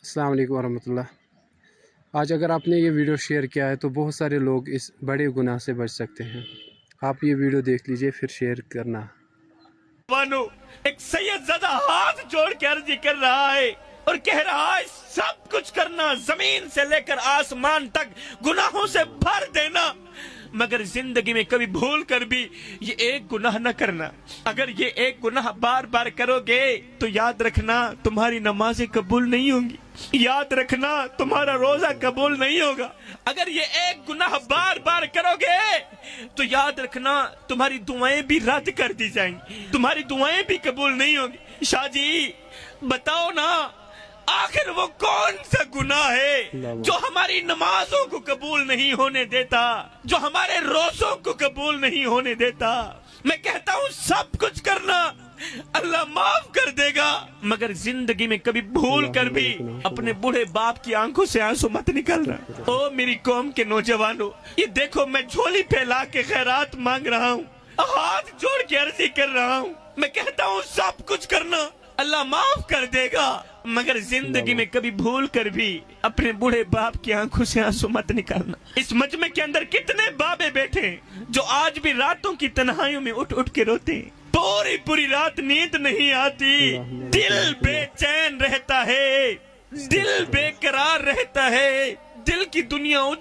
अस्सलाम वालेकुम वरहमतुल्लाह। आज अगर आपने ये वीडियो शेयर किया है तो बहुत सारे लोग इस बड़े गुनाह से बच सकते हैं। आप ये वीडियो देख लीजिए फिर शेयर करना। एक सैयदजादा हाथ जोड़ के अर्जी कर रहा है और कह रहा है सब कुछ करना, जमीन से लेकर आसमान तक गुनाहों से भर देना, मगर जिंदगी में कभी भूल कर भी ये एक गुनाह न करना। अगर ये एक गुनाह बार बार करोगे तो याद रखना तुम्हारी नमाजें कबूल नहीं होंगी, याद रखना तुम्हारा रोजा कबूल नहीं होगा। अगर ये एक गुनाह बार बार करोगे तो याद रखना तुम्हारी दुआएं भी रद्द कर दी जाएंगी, तुम्हारी दुआएं भी कबूल नहीं होंगी। शाह जी बताओ ना, आखिर वो कौन सा गुनाह है जो हमारी नमाजों को कबूल नहीं होने देता, जो हमारे रोजों को कबूल नहीं होने देता। मैं कहता हूँ सब कुछ करना, अल्लाह माफ कर देगा, मगर जिंदगी में कभी भूल कर भी अपने बूढ़े बाप की आंखों से आंसू मत निकालना। ओ मेरी कौम के नौजवानों, ये देखो मैं झोली फैला के खैरात मांग रहा हूँ, हाथ जोड़ के अर्जी कर रहा हूँ। मैं कहता हूँ सब कुछ करना, अल्लाह माफ कर देगा, मगर जिंदगी में कभी भूल कर भी अपने बूढ़े बाप की आंखों से आंसू मत निकालना। इस मजमे के अंदर कितने बाबे बैठे जो आज भी रातों की तन्हाइयों में उठ उठ के रोते, पूरी पूरी रात नींद नहीं आती, दिल बेचैन रहता है, दिल बेकरार रहता है, दिल की दुनिया